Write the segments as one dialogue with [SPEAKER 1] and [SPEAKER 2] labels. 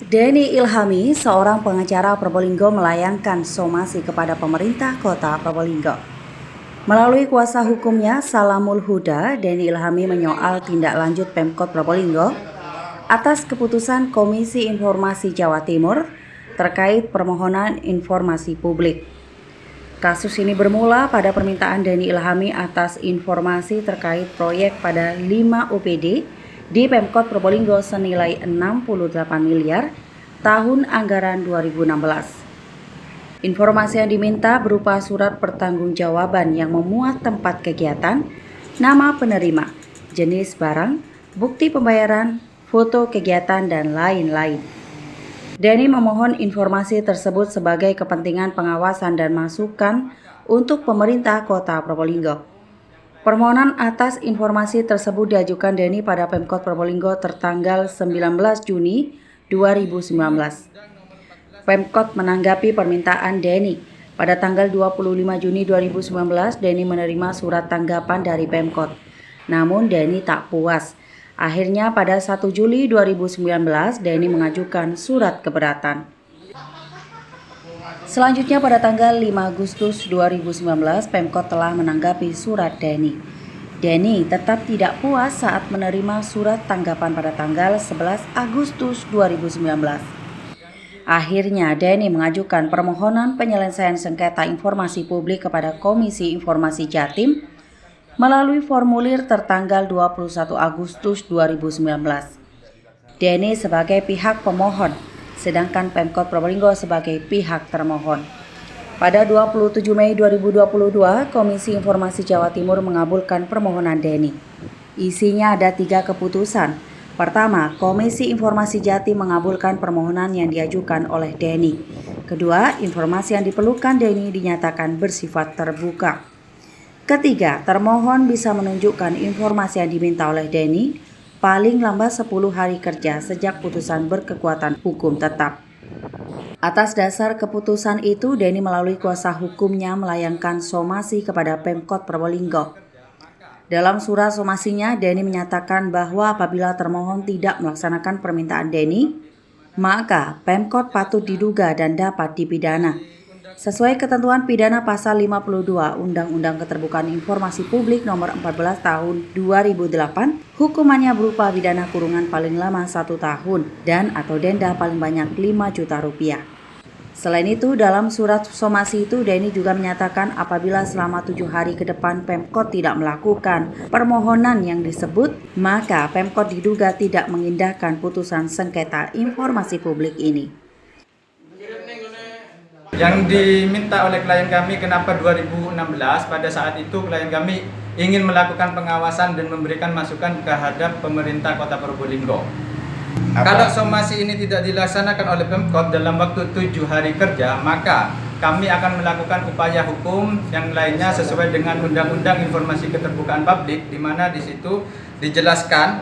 [SPEAKER 1] Denny Ilhami, seorang pengacara Probolinggo, melayangkan somasi kepada pemerintah kota Probolinggo. Melalui kuasa hukumnya Salamul Huda, Denny Ilhami menyoal tindak lanjut Pemkot Probolinggo atas keputusan Komisi Informasi Jawa Timur terkait permohonan informasi publik. Kasus ini bermula pada permintaan Denny Ilhami atas informasi terkait proyek pada 5 UPD di Pemkot Probolinggo senilai 68 miliar tahun anggaran 2016. Informasi yang diminta berupa surat pertanggungjawaban yang memuat tempat kegiatan, nama penerima, jenis barang, bukti pembayaran, foto kegiatan, dan lain-lain. Denny memohon informasi tersebut sebagai kepentingan pengawasan dan masukan untuk pemerintah kota Probolinggo. Permohonan atas informasi tersebut diajukan Denny pada Pemkot Probolinggo tertanggal 19 Juni 2019. Pemkot menanggapi permintaan Denny. Pada tanggal 25 Juni 2019, Denny menerima surat tanggapan dari Pemkot. Namun Denny tak puas. Akhirnya pada 1 Juli 2019, Denny mengajukan surat keberatan. Selanjutnya pada tanggal 5 Agustus 2019, Pemkot telah menanggapi surat Denny. Denny tetap tidak puas saat menerima surat tanggapan pada tanggal 11 Agustus 2019. Akhirnya Denny mengajukan permohonan penyelesaian sengketa informasi publik kepada Komisi Informasi Jatim melalui formulir tertanggal 21 Agustus 2019. Denny sebagai pihak pemohon, sedangkan Pemkot Probolinggo sebagai pihak termohon. Pada 27 Mei 2022, Komisi Informasi Jawa Timur mengabulkan permohonan Denny. Isinya ada 3 keputusan. Pertama, Komisi Informasi Jatim mengabulkan permohonan yang diajukan oleh Denny. Kedua, informasi yang diperlukan Denny dinyatakan bersifat terbuka. Ketiga, termohon bisa menunjukkan informasi yang diminta oleh Denny paling lambat 10 hari kerja sejak putusan berkekuatan hukum tetap. Atas dasar keputusan itu, Denny melalui kuasa hukumnya melayangkan somasi kepada Pemkot Probolinggo. Dalam surat somasinya, Denny menyatakan bahwa apabila termohon tidak melaksanakan permintaan Denny, maka Pemkot patut diduga dan dapat dipidana. Sesuai ketentuan pidana pasal 52 Undang-Undang Keterbukaan Informasi Publik Nomor 14 Tahun 2008, hukumannya berupa pidana kurungan paling lama 1 tahun dan atau denda paling banyak 5 juta rupiah. Selain itu, dalam surat somasi itu Denny juga menyatakan apabila selama 7 hari ke depan Pemkot tidak melakukan permohonan yang disebut, maka Pemkot diduga tidak mengindahkan putusan sengketa informasi publik ini.
[SPEAKER 2] Yang diminta oleh klien kami kenapa 2016, pada saat itu klien kami ingin melakukan pengawasan dan memberikan masukan terhadap pemerintah kota Probolinggo. Kalau somasi ini tidak dilaksanakan oleh Pemkot dalam waktu 7 hari kerja, maka kami akan melakukan upaya hukum yang lainnya sesuai dengan Undang-Undang Informasi Keterbukaan Publik, di mana di situ dijelaskan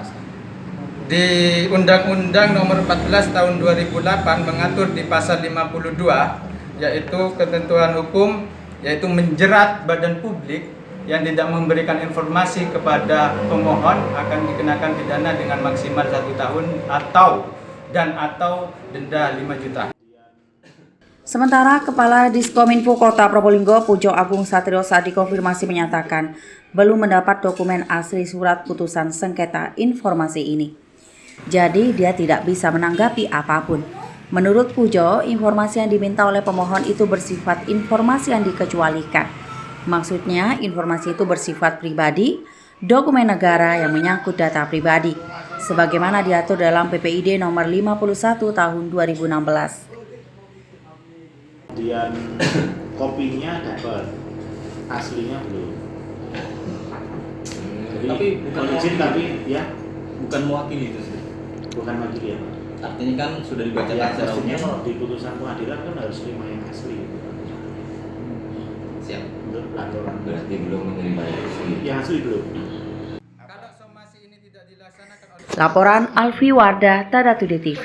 [SPEAKER 2] di Undang-Undang Nomor 14 Tahun 2008 mengatur di pasal 52, yaitu ketentuan hukum, yaitu menjerat badan publik yang tidak memberikan informasi kepada pemohon akan dikenakan pidana dengan maksimal 1 tahun atau denda 5 juta.
[SPEAKER 1] Sementara Kepala Diskominfo Kota Probolinggo Pujo Agung Satrio saat dikonfirmasi menyatakan belum mendapat dokumen asli surat putusan sengketa informasi ini. Jadi dia tidak bisa menanggapi apapun. Menurut Pujo, informasi yang diminta oleh pemohon itu bersifat informasi yang dikecualikan. Maksudnya, informasi itu bersifat pribadi, dokumen negara yang menyangkut data pribadi, sebagaimana diatur dalam PPID nomor 51 tahun 2016.
[SPEAKER 3] Kemudian kopinya dapat, aslinya belum. Jadi
[SPEAKER 4] Tapi bukan
[SPEAKER 3] izin tapi ya
[SPEAKER 4] bukan mewakili itu sih.
[SPEAKER 3] bukan mewakili ya Pak.
[SPEAKER 4] Artinya kan sudah dibacakan
[SPEAKER 3] Ya,
[SPEAKER 4] secara
[SPEAKER 3] mestinya
[SPEAKER 4] umum.
[SPEAKER 3] kalau di putusan pengadilan kan harus terima yang asli.
[SPEAKER 4] Siap.
[SPEAKER 3] Menurut peraturan.
[SPEAKER 4] Berarti belum menerima yang asli.
[SPEAKER 3] Yang asli belum.
[SPEAKER 2] Kalau somasi ini tidak dilaksanakan oleh
[SPEAKER 1] Laporan Alfi Wardah, Tada Today TV.